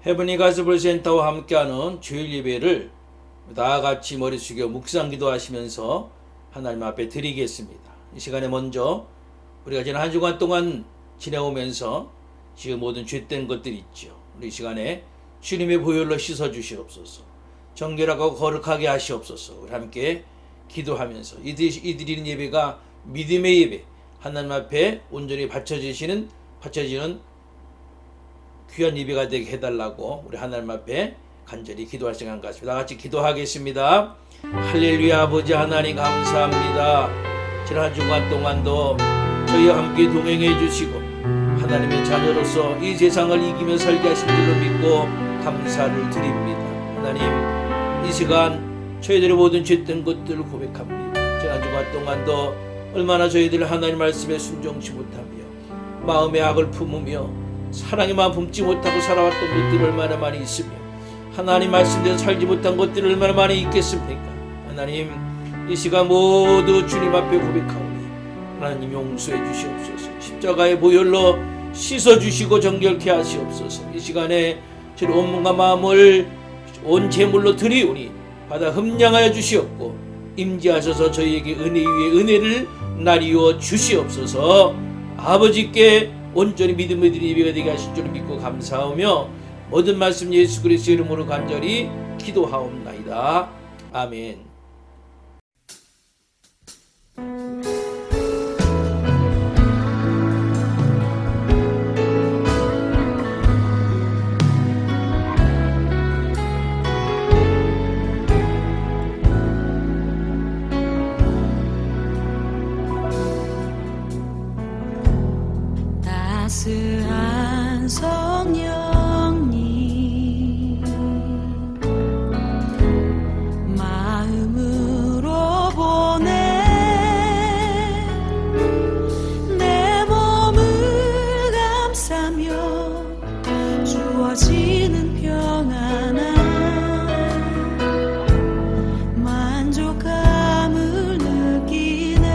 헤브니 가스펠 센터와 함께하는 주일 예배를 다 같이 머리 숙여 묵상 기도하시면서 하나님 앞에 드리겠습니다. 이 시간에 먼저 우리가 지난 한 주간 동안 지내오면서 지은 모든 죄된 것들이 있죠. 우리 이 시간에 주님의 보혈로 씻어 주시옵소서. 정결하고 거룩하게 하시옵소서. 우리 함께 기도하면서 이 드리는 예배가 믿음의 예배, 하나님 앞에 온전히 바쳐지는 귀한 예배가 되게 해달라고 우리 하나님 앞에 간절히 기도할 시간 같습니다. 다 같이 기도하겠습니다. 할렐루야. 아버지 하나님 감사합니다. 지난 한 주간 동안도 저희와 함께 동행해 주시고 하나님의 자녀로서 이 세상을 이기며 살게 하신 줄로 믿고 감사를 드립니다. 하나님, 이 시간 저희들의 모든 죄된 것들을 고백합니다. 지난 주간 동안도 얼마나 저희들 하나님 말씀에 순종치 못하며 마음의 악을 품으며 사랑의 마음 품지 못하고 살아왔던 것들이 얼마나 많이 있으며 하나님 말씀대로 살지 못한 것들이 얼마나 많이 있겠습니까? 하나님, 이 시간 모두 주님 앞에 고백하오니 하나님 용서해 주시옵소서. 십자가의 보혈로 씻어주시고 정결케 하시옵소서. 이 시간에 저희 온 몸과 마음을 온 제물로 드리오니 받아 흠량하여 주시옵고 임재하셔서 저희에게 은혜 위에 은혜를 나리워 주시옵소서. 아버지께 온전히 믿음의 예배가 되게 하실 줄 믿고 감사하며 모든 말씀 예수 그리스도 이름으로 간절히 기도하옵나이다. 아멘. 따스한 성령님 마음으로 보내 내 몸을 감싸며 주어지는 평안한 만족감을 느끼네.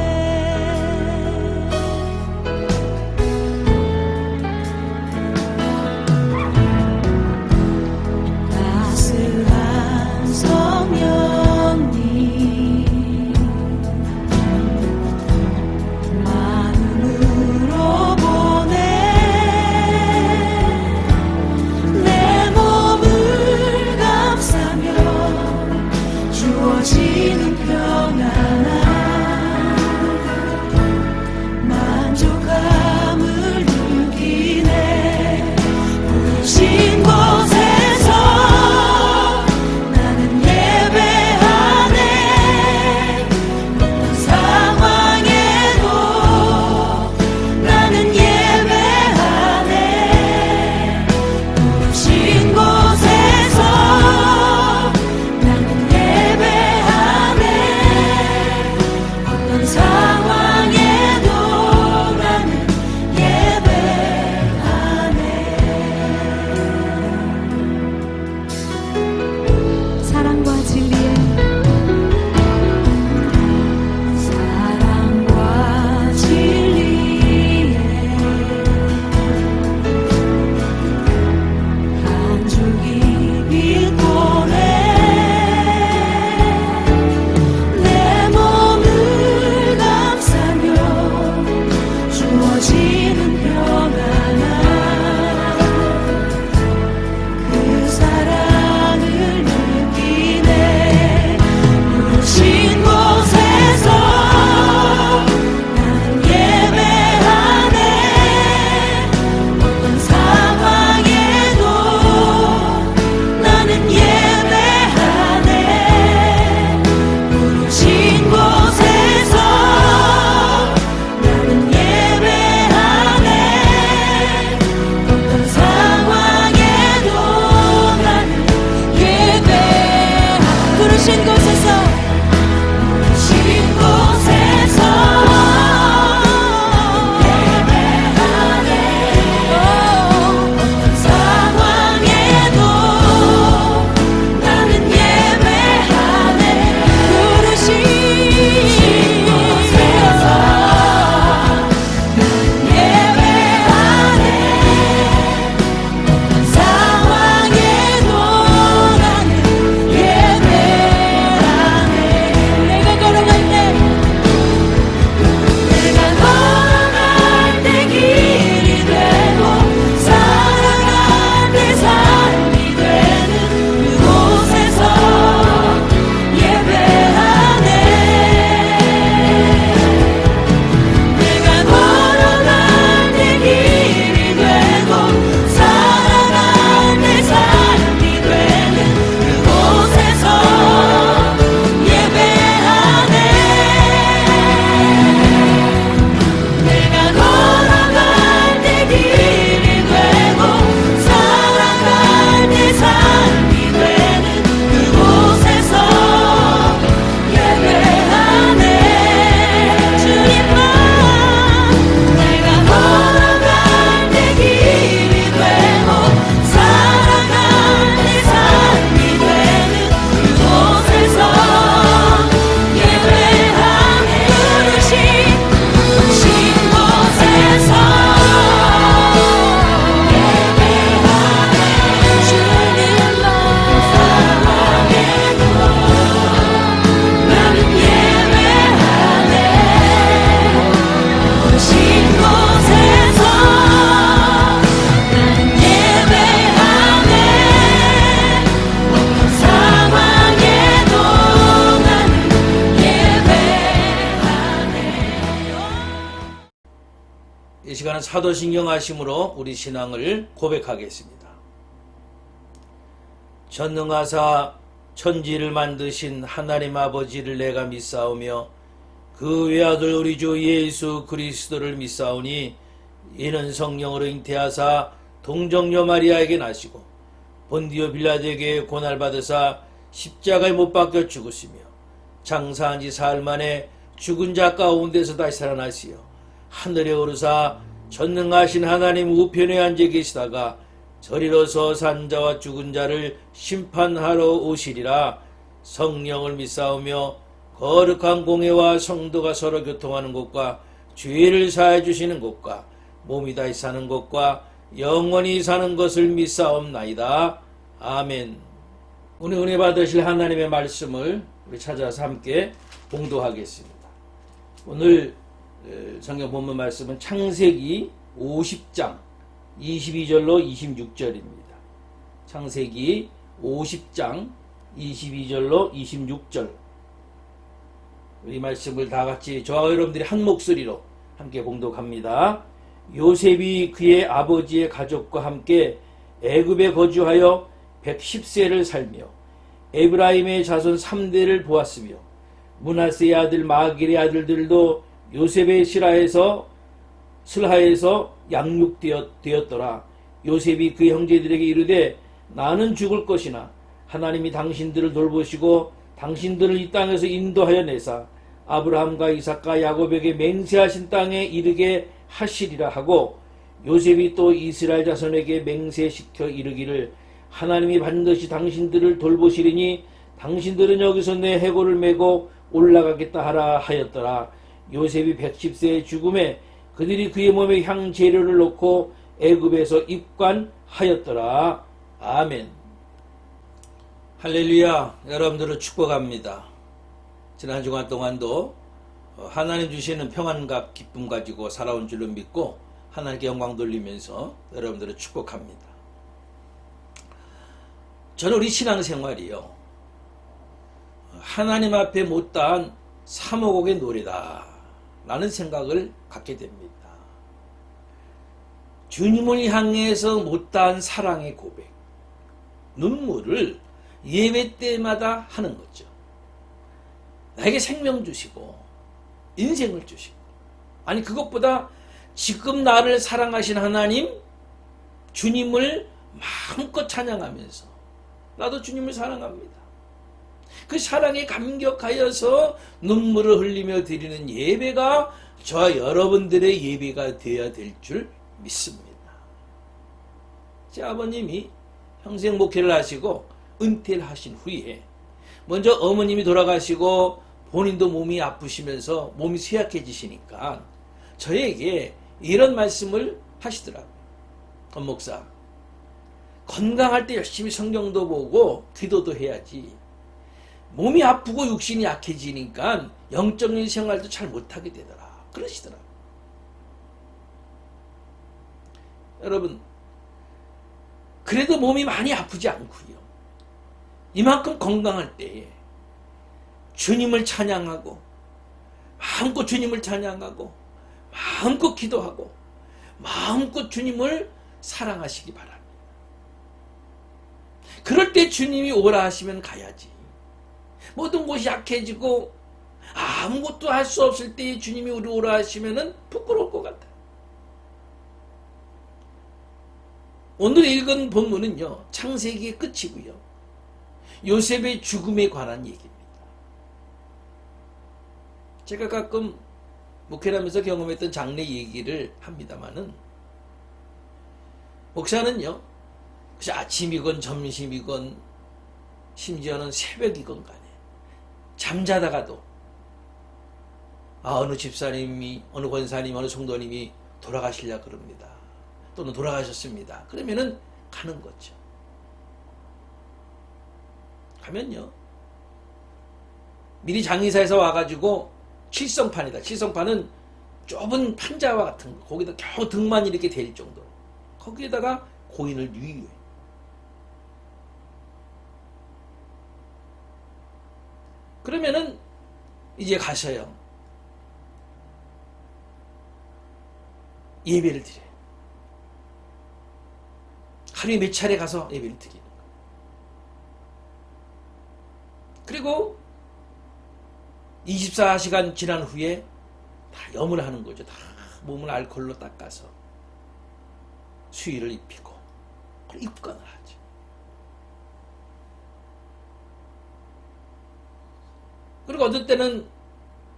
마음으로 보내 내 시간은 사도신경하심으로 우리 신앙을 고백하겠습니다. 전능하사 천지를 만드신 하나님 아버지를 내가 믿사오며 그 외아들 우리 주 예수 그리스도를 믿사오니 이는 성령으로 잉태하사 동정녀 마리아에게 나시고 본디오 빌라도에게 고난받으사 십자가에 못 박혀 죽으시며 장사한 지 사흘 만에 죽은 자 가운데서 다시 살아나시어 하늘에 오르사 전능하신 하나님 우편에 앉아 계시다가 저리로서 산 자와 죽은 자를 심판하러 오시리라. 성령을 믿사오며 거룩한 공회와 성도가 서로 교통하는 곳과 죄를 사해 주시는 곳과 몸이 다시 사는 것과 영원히 사는 것을 믿사옵나이다. 아멘. 오늘 은혜 받으실 하나님의 말씀을 우리 찾아서 함께 봉독하겠습니다. 오늘 성경 본문 말씀은 창세기 50장 22절로 26절입니다. 창세기 50장 22절로 26절. 이 말씀을 다 같이 저와 여러분들이 한 목소리로 함께 봉독합니다. 요셉이 그의 아버지의 가족과 함께 애굽에 거주하여 110세를 살며 에브라임의 자손 3대를 보았으며 므낫세의 아들 마길의 아들들도 요셉의 슬하에서 양육되었더라. 요셉이 그 형제들에게 이르되 나는 죽을 것이나 하나님이 당신들을 돌보시고 당신들을 이 땅에서 인도하여 내사 아브라함과 이삭과 야곱에게 맹세하신 땅에 이르게 하시리라 하고 요셉이 또 이스라엘 자손에게 맹세시켜 이르기를 하나님이 반드시 당신들을 돌보시리니 당신들은 여기서 내 해골을 메고 올라가겠다 하라 하였더라. 요셉이 110세의 죽음에 그들이 그의 몸에 향재료를 놓고 애굽에서 입관하였더라. 아멘. 할렐루야. 여러분들을 축복합니다. 지난 주간 동안도 하나님 주시는 평안과 기쁨 가지고 살아온 줄로 믿고 하나님께 영광 돌리면서 여러분들을 축복합니다. 저는 우리 신앙생활이요, 하나님 앞에 못다한 사모곡의 노래다 라는 생각을 갖게 됩니다. 주님을 향해서 못다한 사랑의 고백, 눈물을 예배 때마다 하는 거죠. 나에게 생명 주시고 인생을 주시고, 아니 그것보다 지금 나를 사랑하신 하나님 주님을 마음껏 찬양하면서 나도 주님을 사랑합니다. 그 사랑에 감격하여서 눈물을 흘리며 드리는 예배가 저와 여러분들의 예배가 되어야 될 줄 믿습니다. 제 아버님이 평생 목회를 하시고 은퇴를 하신 후에 먼저 어머님이 돌아가시고 본인도 몸이 아프시면서 몸이 쇠약해지시니까 저에게 이런 말씀을 하시더라고요. 권 목사, 건강할 때 열심히 성경도 보고 기도도 해야지 몸이 아프고 육신이 약해지니까 영적인 생활도 잘 못하게 되더라 그러시더라고요. 여러분, 그래도 몸이 많이 아프지 않고요, 이만큼 건강할 때에 주님을 찬양하고 마음껏 주님을 찬양하고 마음껏 기도하고 마음껏 주님을 사랑하시기 바랍니다. 그럴 때 주님이 오라 하시면 가야지. 모든 것이 약해지고 아무것도 할 수 없을 때 주님이 우리 오라 하시면 부끄러울 것 같아요. 오늘 읽은 본문은요, 창세기의 끝이고요, 요셉의 죽음에 관한 얘기입니다. 제가 가끔 목회를 하면서 경험했던 장래 얘기를 합니다마는, 목사는요, 아침이건 점심이건 심지어는 새벽이건 간에 잠자다가도 어느 집사님이, 어느 권사님, 어느 성도님이 돌아가시려 그럽니다. 또는 돌아가셨습니다. 그러면은 가는 거죠. 가면요, 미리 장의사에서 와가지고 칠성판이다. 칠성판은 좁은 판자와 같은 거, 거기다 겨우 등만 이렇게 댈 정도로 거기에다가 고인을 유유해. 그러면은 이제 가셔요. 예배를 드려요. 하루에 몇 차례 가서 예배를 드리는 거예요. 그리고 24시간 지난 후에 다 염을 하는 거죠. 다 몸을 알코올로 닦아서 수의를 입히고 입건을 하죠. 그리고 어떤 때는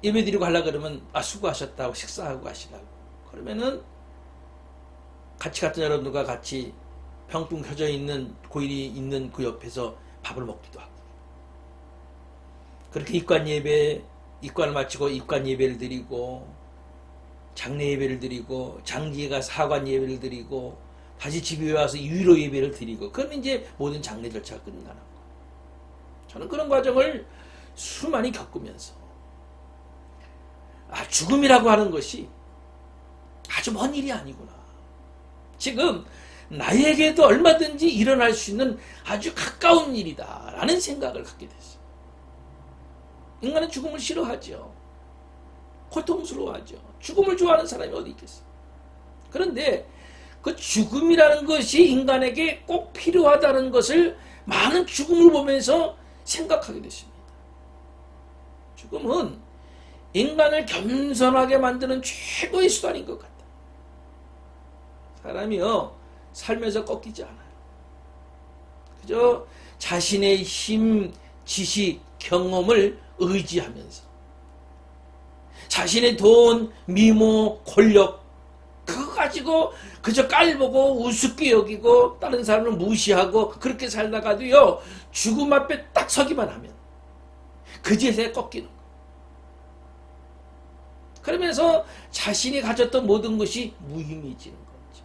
예배 드리고 가려고 그러면 수고하셨다고 식사하고 가시라고 그러면은 같이 갔던 여러분들과 같이 병풍 켜져 있는 고인이 있는 그 옆에서 밥을 먹기도 하고 그렇게 입관을 마치고 입관 예배를 드리고 장례 예배를 드리고 장기에 가서 하관 예배를 드리고 다시 집에 와서 유로 예배를 드리고 그러면 이제 모든 장례 절차가 끝나는 거예요. 저는 그런 과정을 수많이 겪으면서 죽음이라고 하는 것이 아주 먼 일이 아니구나. 지금 나에게도 얼마든지 일어날 수 있는 아주 가까운 일이다 라는 생각을 갖게 됐어요. 인간은 죽음을 싫어하죠. 고통스러워하죠. 죽음을 좋아하는 사람이 어디 있겠어요. 그런데 그 죽음이라는 것이 인간에게 꼭 필요하다는 것을 많은 죽음을 보면서 생각하게 됐습니다. 죽음은 인간을 겸손하게 만드는 최고의 수단인 것 같다. 사람이요 살면서 꺾이지 않아요. 그저 자신의 힘, 지식, 경험을 의지하면서 자신의 돈, 미모, 권력 그거 가지고 그저 깔보고 우습게 여기고 다른 사람을 무시하고 그렇게 살다가도요 죽음 앞에 딱 서기만 하면 그제서야 꺾이는 거예요. 그러면서 자신이 가졌던 모든 것이 무의미해지는 거죠.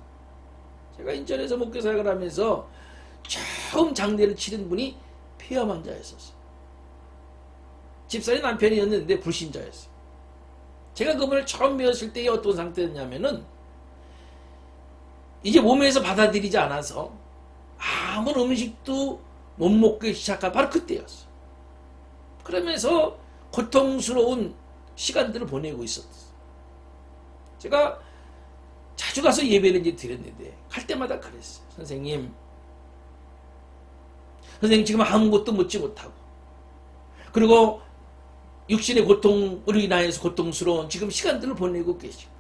제가 인천에서 목회사역을 하면서 처음 장례를 치른 분이 폐암 환자였었어요. 집사님 남편이었는데 불신자였어요. 제가 그분을 처음 배웠을 때 어떤 상태였냐면은 이제 몸에서 받아들이지 않아서 아무 음식도 못 먹기 시작한 바로 그때였어요. 그러면서 고통스러운 시간들을 보내고 있었어요. 제가 자주 가서 예배를 이제 드렸는데 갈 때마다 그랬어요. 선생님 지금 아무것도 먹지 못하고 그리고 육신의 고통으로 인하여서 고통스러운 지금 시간들을 보내고 계시고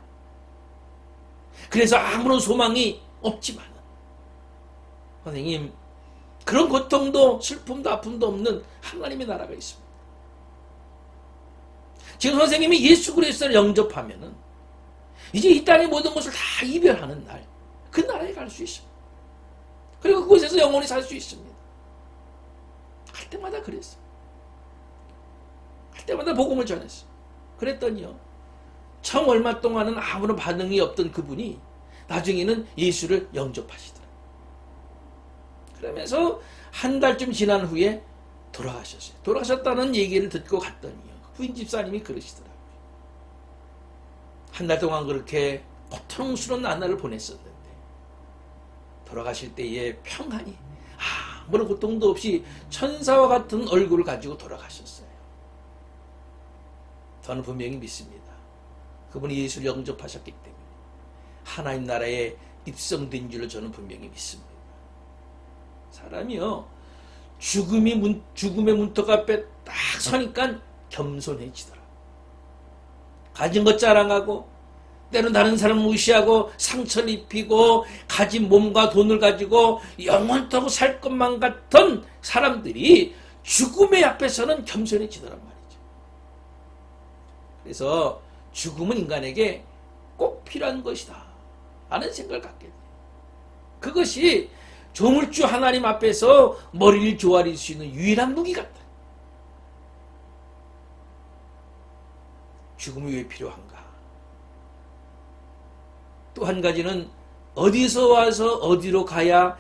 그래서 아무런 소망이 없지만 선생님 그런 고통도 슬픔도 아픔도 없는 하나님의 나라가 있습니다. 지금 선생님이 예수 그리스도를 영접하면은 이제 이 땅의 모든 것을 다 이별하는 날 그 나라에 갈 수 있습니다. 그리고 그곳에서 영원히 살 수 있습니다. 할 때마다 그랬어요. 할 때마다 복음을 전했어요. 그랬더니요 처음 얼마 동안은 아무런 반응이 없던 그분이 나중에는 예수를 영접하시더라고요. 그러면서 한 달쯤 지난 후에 돌아가셨어요. 돌아가셨다는 얘기를 듣고 갔더니요 부인 집사님이 그러시더라고요. 한 달 동안 그렇게 고통스러운 나날을 보냈었는데 돌아가실 때에 평안히 아무런 고통도 없이 천사와 같은 얼굴을 가지고 돌아가셨어요. 저는 분명히 믿습니다. 그분이 예수를 영접하셨기 때문에 하나님 나라에 입성된 줄로 저는 분명히 믿습니다. 사람이요 죽음의 문턱 앞에 딱 서니까 겸손해지더라. 가진 것 자랑하고 때론 다른 사람 무시하고 상처를 입히고 가진 몸과 돈을 가지고 영원토록 살 것만 같던 사람들이 죽음의 앞에서는 겸손해지더란 말이죠. 그래서 죽음은 인간에게 꼭 필요한 것이다 라는 생각을 갖게 돼요. 그것이 조물주 하나님 앞에서 머리를 조아릴 수 있는 유일한 무기 같다. 죽음이 왜 필요한가? 또 한 가지는 어디서 와서 어디로 가야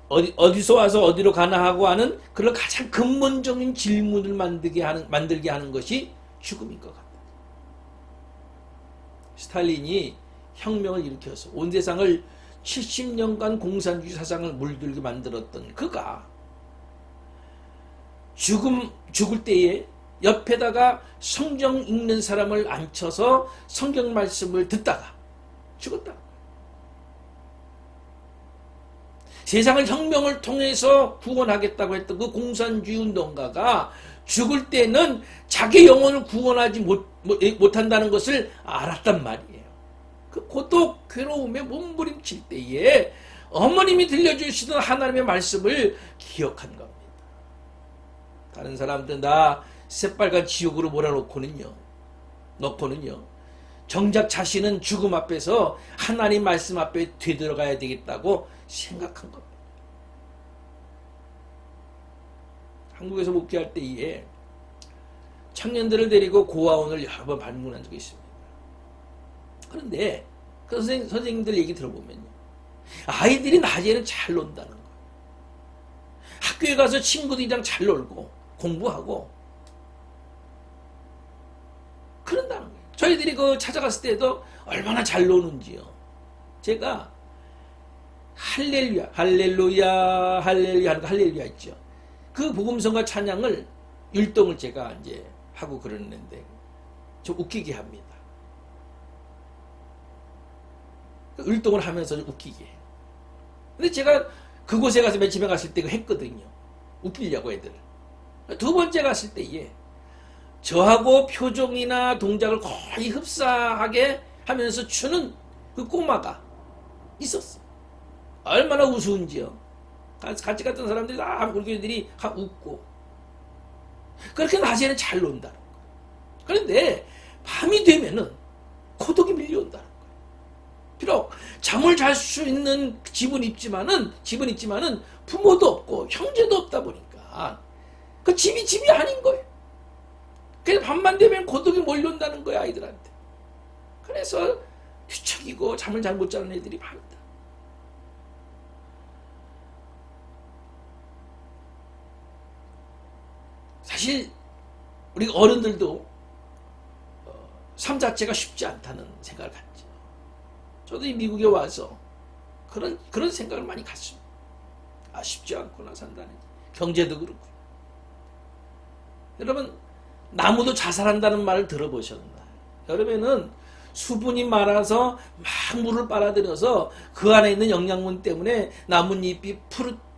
어디서 와서 어디로 가나 하고 하는 그런 가장 근본적인 질문을 만들게 하는 것이 죽음인 것 같다. 스탈린이 혁명을 일으켜서 온 세상을 70년간 공산주의 사상을 물들게 만들었던 그가 죽을 때에 옆에다가 성경 읽는 사람을 앉혀서 성경 말씀을 듣다가 죽었다. 세상을 혁명을 통해서 구원하겠다고 했던 그 공산주의 운동가가 죽을 때는 자기 영혼을 구원하지 못한다는 것을 알았단 말이에요. 그 고독, 괴로움에 몸부림칠 때에 어머님이 들려주시던 하나님의 말씀을 기억한 겁니다. 다른 사람들은 다 새빨간 지옥으로 몰아넣고는요. 정작 자신은 죽음 앞에서 하나님 말씀 앞에 되돌아가야 되겠다고 생각한 겁니다. 한국에서 목회할 때에 청년들을 데리고 고아원을 여러 번 방문한 적이 있습니다. 그런데 그 선생님들 얘기 들어보면요, 아이들이 낮에는 잘 논다는 거예요. 학교에 가서 친구들이랑 잘 놀고 공부하고 그런다는 거예요. 저희들이 그 찾아갔을 때도 얼마나 잘 노는지요. 제가 할렐루야 할렐루야 할렐루야 하는 거 할렐루야 있죠. 그 복음성과 찬양을 율동을 제가 이제 하고 그러는데 좀 웃기게 합니다. 율동을 하면서 좀 웃기게 해요. 근데 제가 그곳에 가서 맨 집에 갔을 때 했거든요. 웃기려고 애들. 두 번째 갔을 때에 저하고 표정이나 동작을 거의 흡사하게 하면서 추는 그 꼬마가 있었어. 얼마나 우스운지요. 같이 갔던 사람들이 다 그렇게 애들이 웃고 그렇게 낮에는 잘 논다는 거예요. 그런데 밤이 되면은 고독이 밀려온다는 거예요. 비록 잠을 잘 수 있는 집은 있지만은 부모도 없고 형제도 없다 보니까 그 집이 아닌 거예요. 그래서 밤만 되면 고독이 몰려온다는 거야, 아이들한테. 그래서 뒤척이고 잠을 잘 못 자는 애들이 많다. 사실 우리 어른들도 삶 자체가 쉽지 않다는 생각을 갖죠. 저도 이 미국에 와서 그런 생각을 많이 갖습니다. 아, 쉽지 않구나 산다는. 경제도 그렇고. 여러분, 나무도 자살한다는 말을 들어보셨나요? 여름에는 수분이 많아서 막 물을 빨아들여서 그 안에 있는 영양분 때문에 나뭇잎이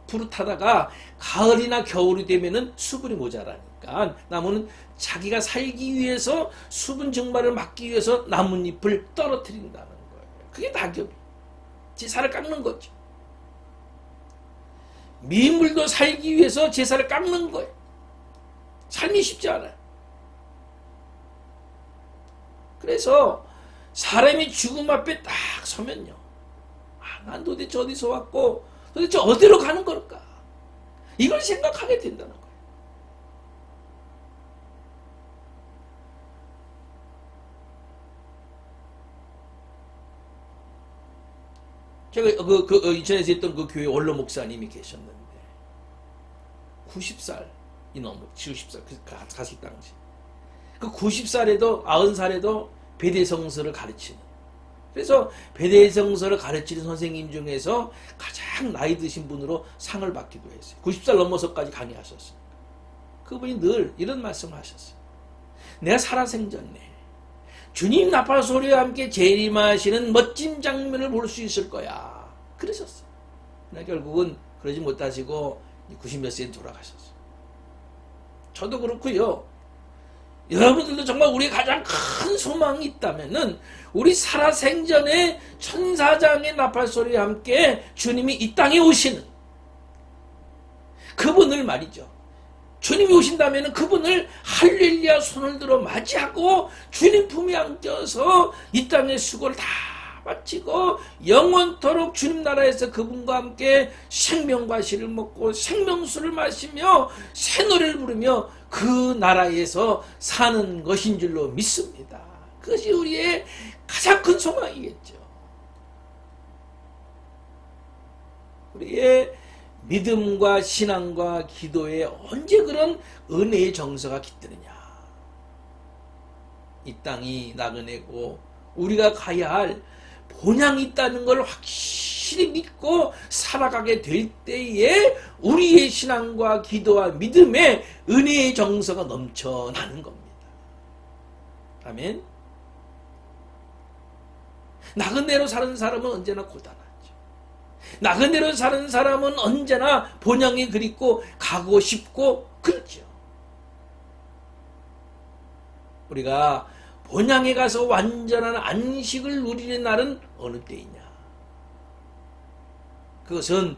푸릇하다가 가을이나 겨울이 되면은 수분이 모자라니까 나무는 자기가 살기 위해서 수분 증발을 막기 위해서 나뭇잎을 떨어뜨린다는 거예요. 그게 낙엽이. 제사를 깎는 거죠. 미물도 살기 위해서 제사를 깎는 거예요. 삶이 쉽지 않아요. 그래서 사람이 죽음 앞에 딱 서면요, 난 도대체 어디서 왔고 도대체 어디로 가는 걸까? 이걸 생각하게 된다는 거예요. 제가 인천에서 있던 그 교회 원로 목사님이 계셨는데 90살이 넘어 90살 갔을 당시 그 90살에도 90살에도 베대성서를 가르치는, 그래서 베대성서를 가르치는 선생님 중에서 가장 나이 드신 분으로 상을 받기도 했어요. 90살 넘어서까지 강의하셨어요. 그분이 늘 이런 말씀을 하셨어요. 내가 살아생전에 주님 나팔 소리와 함께 재림하시는 멋진 장면을 볼 수 있을 거야. 그러셨어요. 그러나 결국은 그러지 못하시고 90몇 세에 돌아가셨어요. 저도 그렇고요. 여러분들도 정말 우리 가장 큰 소망이 있다면은 우리 살아생전에 천사장의 나팔 소리와 함께 주님이 이 땅에 오시는 그분을 말이죠. 주님이 오신다면 그분을 할렐루야 손을 들어 맞이하고 주님 품에 안겨서 이 땅의 수고를 다 마치고 영원토록 주님 나라에서 그분과 함께 생명과실을 먹고 생명수를 마시며 새 노래를 부르며 그 나라에서 사는 것인 줄로 믿습니다. 그것이 우리의 가장 큰 소망이겠죠. 우리의 믿음과 신앙과 기도에 언제 그런 은혜의 정서가 깃드느냐. 이 땅이 나그네고 우리가 가야 할 본향이 있다는 걸 확실히 믿고 살아가게 될 때에 우리의 신앙과 기도와 믿음에 은혜의 정서가 넘쳐나는 겁니다. 아멘. 나그네로 사는 사람은 언제나 고단하죠. 나그네로 사는 사람은 언제나 본향이 그립고 가고 싶고 그렇죠. 우리가 본향에 가서 완전한 안식을 누리는 날은 어느 때이냐? 그것은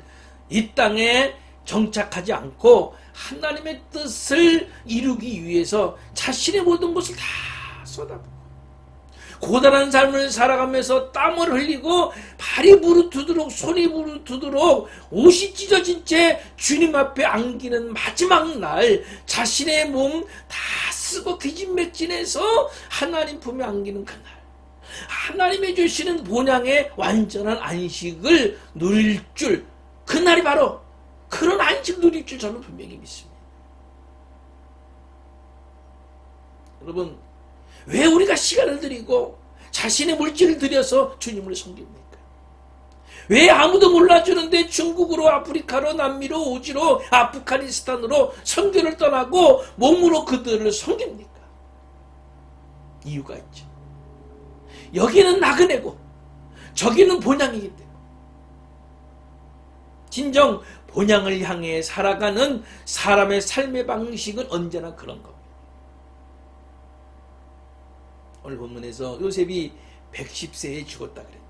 이 땅에 정착하지 않고 하나님의 뜻을 이루기 위해서 자신의 모든 것을 다 쏟아붓고 고단한 삶을 살아가면서 땀을 흘리고 발이 부르트도록 손이 부르트도록 옷이 찢어진 채 주님 앞에 안기는 마지막 날 자신의 몸 다 쓰고 기진맥진해서 하나님 품에 안기는 그날 하나님이 주시는 본향의 완전한 안식을 누릴 줄 그날이 바로 그런 안식을 누릴 줄 저는 분명히 믿습니다. 여러분 왜 우리가 시간을 들이고 자신의 물질을 들여서 주님을 섬깁니까? 왜 아무도 몰라주는데 중국으로 아프리카로 남미로 오지로 아프가니스탄으로 선교를 떠나고 몸으로 그들을 섬깁니까? 이유가 있죠. 여기는 나그네고 저기는 본향이기 때문에 진정 본향을 향해 살아가는 사람의 삶의 방식은 언제나 그런 겁니다. 오늘 본문에서 요셉이 110세에 죽었다 그랬죠.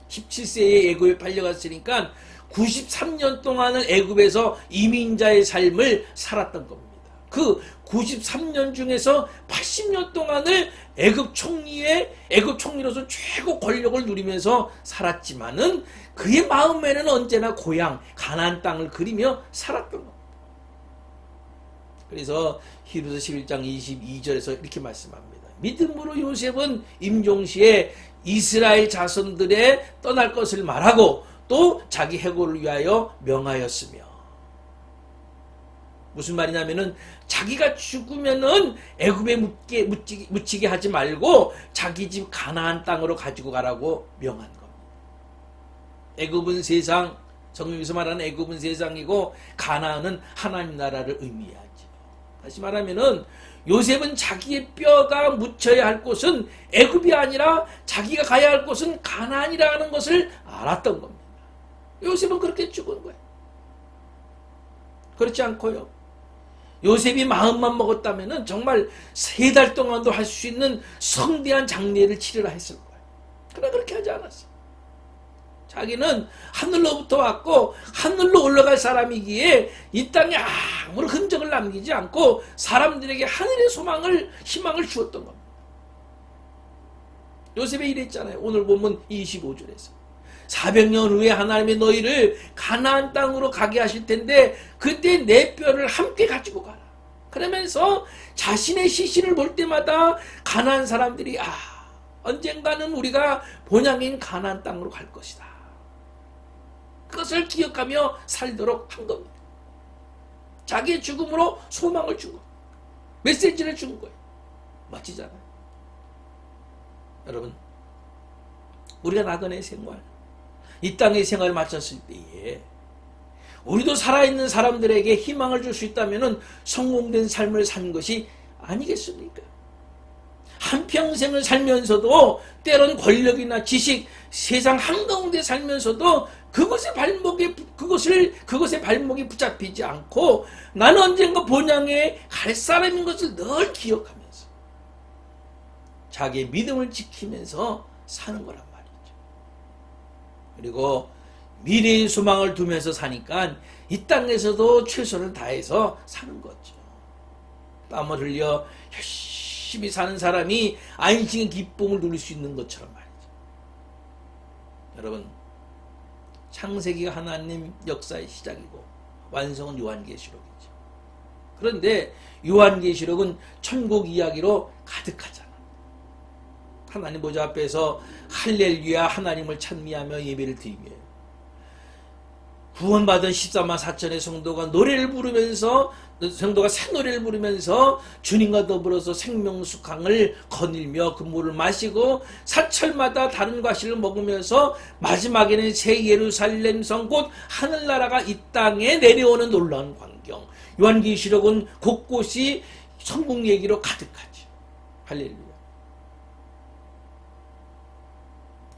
17세에 애굽에 팔려갔으니까 93년 동안을 애굽에서 이민자의 삶을 살았던 겁니다. 그 93년 중에서 80년 동안을 애굽 총리로서 최고 권력을 누리면서 살았지만은 그의 마음에는 언제나 고향 가나안 땅을 그리며 살았던 겁니다. 그래서 히브리서 11장 22절에서 이렇게 말씀합니다. 믿음으로 요셉은 임종시에 이스라엘 자손들의 떠날 것을 말하고 또 자기 해고를 위하여 명하였으며 무슨 말이냐면은 자기가 죽으면은 애굽에 묻히게 하지 말고 자기 집 가나안 땅으로 가지고 가라고 명한 겁니다. 애굽은 세상, 성경에서 말하는 애굽은 세상이고 가나안은 하나님 나라를 의미하죠. 다시 말하면은 요셉은 자기의 뼈가 묻혀야 할 곳은 애굽이 아니라 자기가 가야 할 곳은 가나안이라는 것을 알았던 겁니다. 요셉은 그렇게 죽은 거예요. 그렇지 않고요. 요셉이 마음만 먹었다면 정말 3달 동안도 할 수 있는 성대한 장례를 치르라 했을 거예요. 그러나 그렇게 하지 않았어요. 자기는 하늘로부터 왔고 하늘로 올라갈 사람이기에 이 땅에 아무런 흔적을 남기지 않고 사람들에게 하늘의 희망을 주었던 겁니다. 요셉이 이랬잖아요. 오늘 보면 25절에서 400년 후에 하나님이 너희를 가나안 땅으로 가게 하실 텐데 그때 내 뼈를 함께 가지고 가라. 그러면서 자신의 시신을 볼 때마다 가나안 사람들이 언젠가는 우리가 본향인 가나안 땅으로 갈 것이다. 그것을 기억하며 살도록 한 겁니다. 자기의 죽음으로 소망을 준 거예요. 메시지를 준 거예요. 멋지잖아요. 여러분 우리가 나그네 생활 이 땅의 생활을 마쳤을 때에 우리도 살아있는 사람들에게 희망을 줄 수 있다면 성공된 삶을 산 것이 아니겠습니까? 한평생을 살면서도 때론 권력이나 지식, 세상 한가운데 살면서도 그것의 발목이 붙잡히지 않고 나는 언젠가 본향에 갈 사람인 것을 늘 기억하면서 자기의 믿음을 지키면서 사는 거란 말이죠. 그리고 미래의 소망을 두면서 사니까 이 땅에서도 최선을 다해서 사는 거죠. 땀을 흘려 열심히 사는 사람이 안식의 기쁨을 누릴 수 있는 것처럼 말이죠. 여러분 창세기가 하나님 역사의 시작이고 완성은 요한계시록이죠. 그런데 요한계시록은 천국 이야기로 가득하잖아. 하나님 보좌 앞에서 할렐루야 하나님을 찬미하며 예배를 드리며 구원받은 14만 4천의 성도가 새 노래를 부르면서 주님과 더불어서 생명수강을 거닐며 그 물을 마시고 사철마다 다른 과실을 먹으면서 마지막에는 새 예루살렘 성 곧 하늘나라가 이 땅에 내려오는 놀라운 광경. 요한계시록은 곳곳이 천국 얘기로 가득하죠. 할렐루야.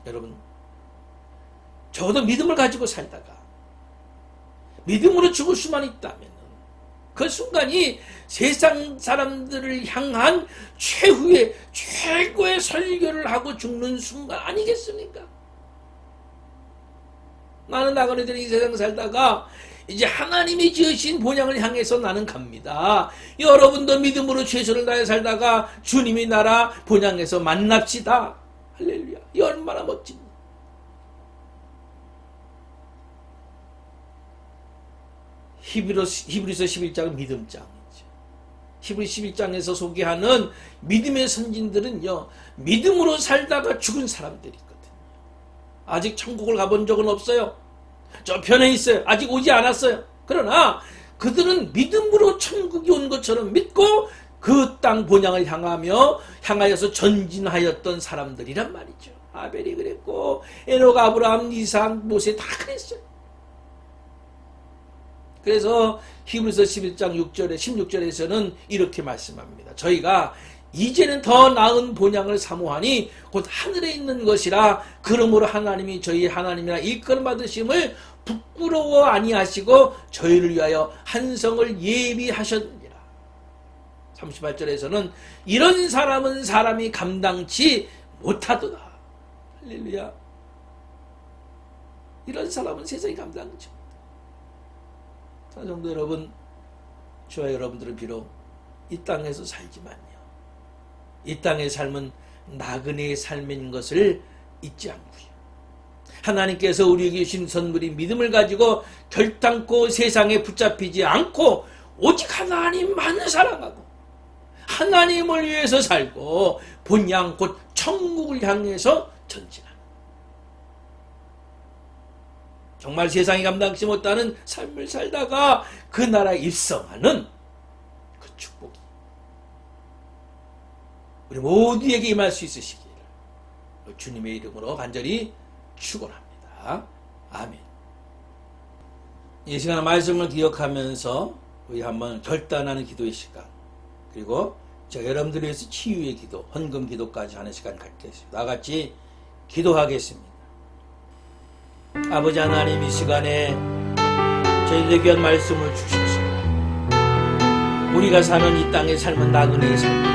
여러분, 적어도 믿음을 가지고 살다가 믿음으로 죽을 수만 있다면 그 순간이 세상 사람들을 향한 최고의 설교를 하고 죽는 순간 아니겠습니까? 나는 나그네들이 이 세상 살다가 이제 하나님이 지으신 본향을 향해서 나는 갑니다. 여러분도 믿음으로 최선을 다해 살다가 주님이 나라 본향에서 만납시다. 할렐루야. 이 얼마나 멋집니다. 히브리서 11장은 믿음장이죠. 히브리 11장에서 소개하는 믿음의 선진들은요, 믿음으로 살다가 죽은 사람들이거든요. 아직 천국을 가본 적은 없어요. 저 편에 있어요. 아직 오지 않았어요. 그러나 그들은 믿음으로 천국이 온 것처럼 믿고 그 땅 본향을 향하여서 전진하였던 사람들이란 말이죠. 아벨이 그랬고 에녹, 아브라함, 이삭, 모세 다 그랬어요. 그래서 히브리서 11장 16절에서는 이렇게 말씀합니다. 저희가 이제는 더 나은 본향을 사모하니 곧 하늘에 있는 것이라. 그러므로 하나님이 저희 하나님이라 일컬음 받으심을 부끄러워 아니하시고 저희를 위하여 한 성을 예비하셨느니라. 38절에서는 이런 사람은 사람이 감당치 못하도다. 할렐루야. 이런 사람은 세상이 감당치 못하다. 성도 여러분, 저와 여러분들은 비록 이 땅에서 살지만요, 이 땅의 삶은 나그네의 삶인 것을 잊지 않고요, 하나님께서 우리에게 주신 선물이 믿음을 가지고 결단코 세상에 붙잡히지 않고 오직 하나님만 사랑하고 하나님을 위해서 살고 본향 곧 천국을 향해서 전진하는, 정말 세상이 감당치 못하는 삶을 살다가 그 나라에 입성하는 그 축복이 우리 모두에게 임할 수 있으시기를 주님의 이름으로 간절히 축원합니다. 아멘. 이 시간 말씀을 기억하면서 우리 한번 결단하는 기도의 시간, 그리고 여러분들을 위해서 치유의 기도, 헌금 기도까지 하는 시간 갖겠습니다. 나같이 기도하겠습니다. 아버지 하나님, 이 시간에 저희들에게 귀한 말씀을 주셔서 우리가 사는 이 땅의 삶은 나그네의 삶입니다.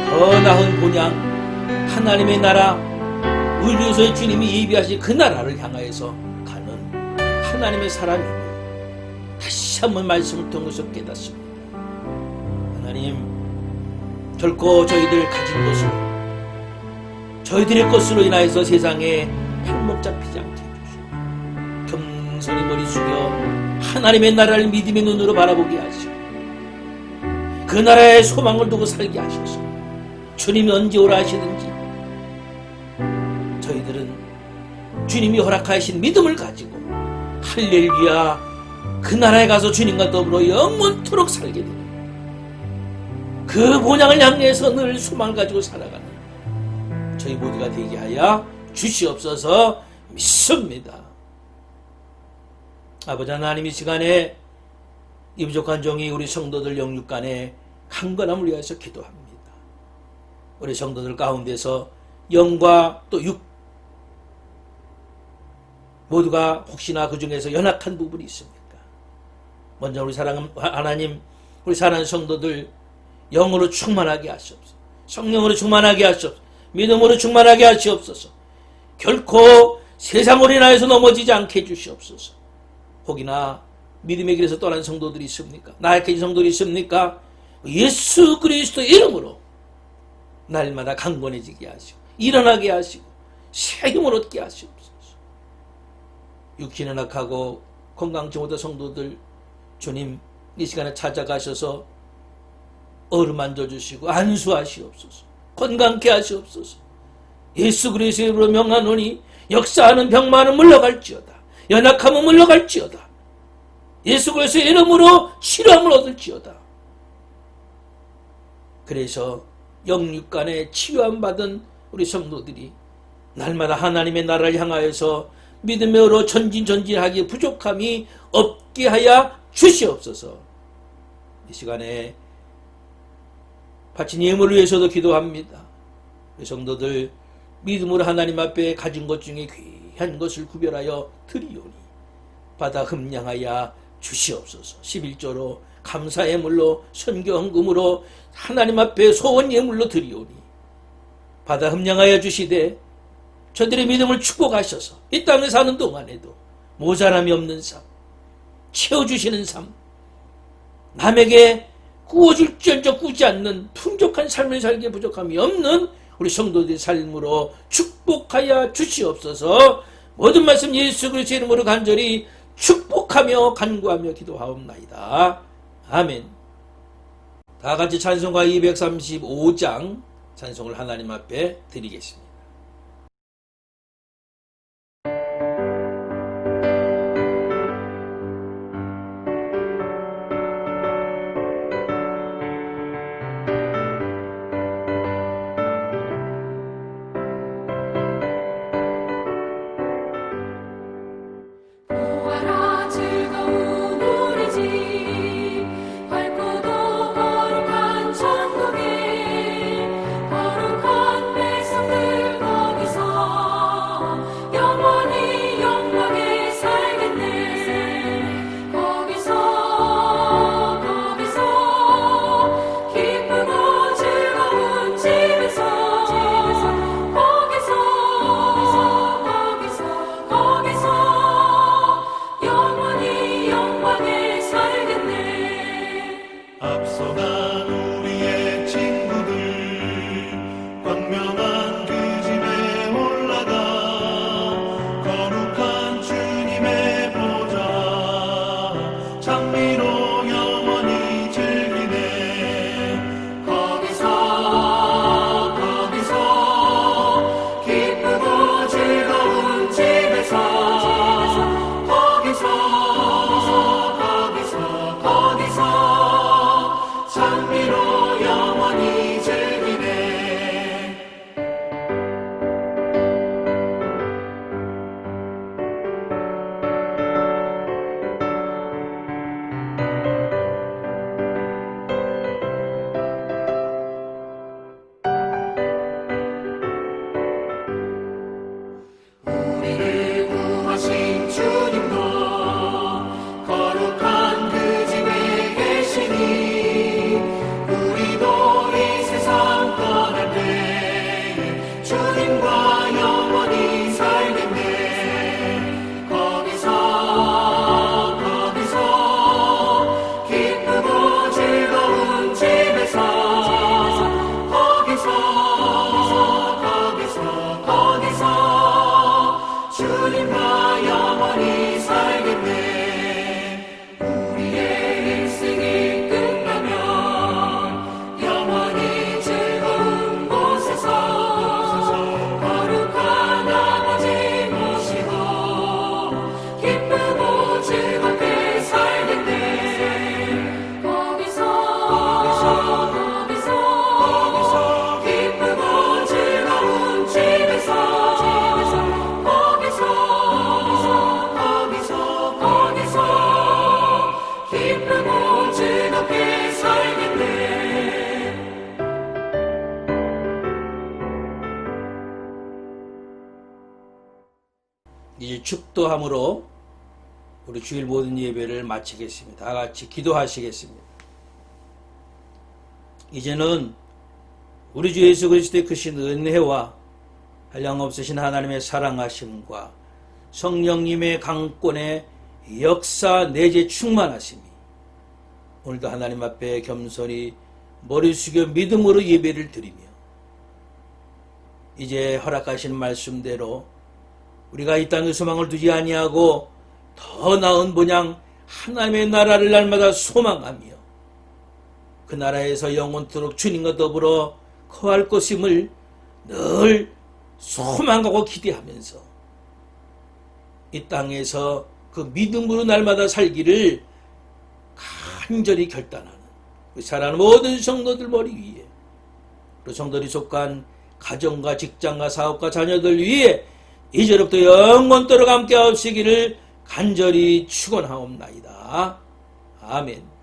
더 나은 본향, 하나님의 나라, 우리 위해서 주님이 예비하신 그 나라를 향하여서 가는 하나님의 사람임을 다시 한번 말씀을 통해서 깨닫습니다. 하나님, 결코 저희들 가진 것으로, 저희들의 것으로 인하여서 세상에 발목 잡히지 않게 해주시고 겸손히 머리 숙여 하나님의 나라를 믿음의 눈으로 바라보게 하시고 그 나라에 소망을 두고 살게 하셔서 주님이 언제 오라 하시든지 저희들은 주님이 허락하신 믿음을 가지고 할렐루야, 그 나라에 가서 주님과 더불어 영원토록 살게 되는 그 본향을 향해서 늘 소망을 가지고 살아가는 저희 모두가 되게 하여 주시옵소서. 믿습니다. 아버지 하나님, 이 시간에 이 부족한 종이 우리 성도들 영육간에 강건함을 위해서 기도합니다. 우리 성도들 가운데서 영과 또 육 모두가 혹시나 그 중에서 연약한 부분이 있습니까? 먼저 우리 사랑하는 하나님, 우리 사랑하는 성도들 영으로 충만하게 하시옵소서. 성령으로 충만하게 하시옵소서. 믿음으로 충만하게 하시옵소서. 결코 세상으로 인하여서 넘어지지 않게 해주시옵소서. 혹이나 믿음의 길에서 떠난 성도들이 있습니까? 나약해진 성도들이 있습니까? 예수 그리스도의 이름으로 날마다 강건해지게 하시고 일어나게 하시고 새 힘을 얻게 하시옵소서. 육신에 낙하고 건강치 못한 성도들 주님 이 시간에 찾아가셔서 어루만져 주시고 안수하시옵소서. 건강케 하시옵소서. 예수 그리스도의 이름으로 명하노니 역사하는 병만은 물러갈지어다. 연약함은 물러갈지어다. 예수 그리스도의 이름으로 치료함을 얻을지어다. 그래서 영육간에 치유함 받은 우리 성도들이 날마다 하나님의 나라를 향하여서 믿음으로 전진하기에 부족함이 없게 하여 주시옵소서. 이 시간에 바친 예물을 위해서도 기도합니다. 우리 성도들 믿음으로 하나님 앞에 가진 것 중에 귀한 것을 구별하여 드리오니 받아 흠량하여 주시옵소서. 11조로 감사의 물로 선교 헌금으로 하나님 앞에 소원 예물로 드리오니 받아 흠량하여 주시되 저들의 믿음을 축복하셔서 이 땅에 사는 동안에도 모자람이 없는 삶, 채워주시는 삶, 남에게 구워줄지언정 꾸지 않는 풍족한 삶을 살기에 부족함이 없는 우리 성도들의 삶으로 축복하여 주시옵소서. 모든 말씀 예수 그리스도의 이름으로 간절히 축복하며 간구하며 기도하옵나이다. 아멘. 다 같이 찬송가 235장 찬송을 하나님 앞에 드리겠습니다. 보아라 즐거운 우리 집 밝고도 거룩한 천국에 거룩한 백성들 거기서 영원히 영광에 살겠네. 거기서 기쁘고 즐거운 집에서 거기서 영원히 영광에 살겠네. 앞서간 우리의 친구들 광명한 그 집에 올라가 거룩한 주님의 보좌 장미로 영원히 즐기네. 거기서 기쁘고 즐거운 집에서 거기서 장미로 영원히 즐기네. 우리를 구하신 주님도 거룩한 그 집에 계시니 우리도 이 세상 떠날 때 주님과 영원히 살겠네. 거기서 기쁘고 즐거운 집에서 거기서 주님과 영원히 살겠네. 우리의 인생이 끝나면 영원히 즐거운 곳에서 거룩한 아버지 모시고 기쁘고 즐겁게 살겠네. 거기서 기쁘고 즐거운 집에서 기쁘고 즐겁게 살겠네. 이제 축도함으로 우리 주일 모든 예배를 마치겠습니다. 다 같이 기도하시겠습니다. 이제는 우리 주 예수 그리스도의 크신 은혜와 한량없으신 하나님의 사랑하심과 성령님의 강권의 역사 내재 충만하심이 오늘도 하나님 앞에 겸손히 머리 숙여 믿음으로 예배를 드리며 이제 허락하신 말씀대로 우리가 이 땅에 소망을 두지 아니하고 더 나은 본향 하나님의 나라를 날마다 소망하며 그 나라에서 영원토록 주님과 더불어 거할 것임을 늘 소망하고 기대하면서 이 땅에서 그 믿음으로 날마다 살기를 간절히 결단하는 우리 사랑하는 모든 성도들 머리 위에 그 성도들이 속한 가정과 직장과 사업과 자녀들 위에 이제로부터 영원토록 함께 하시기를 간절히 축원하옵나이다. 아멘.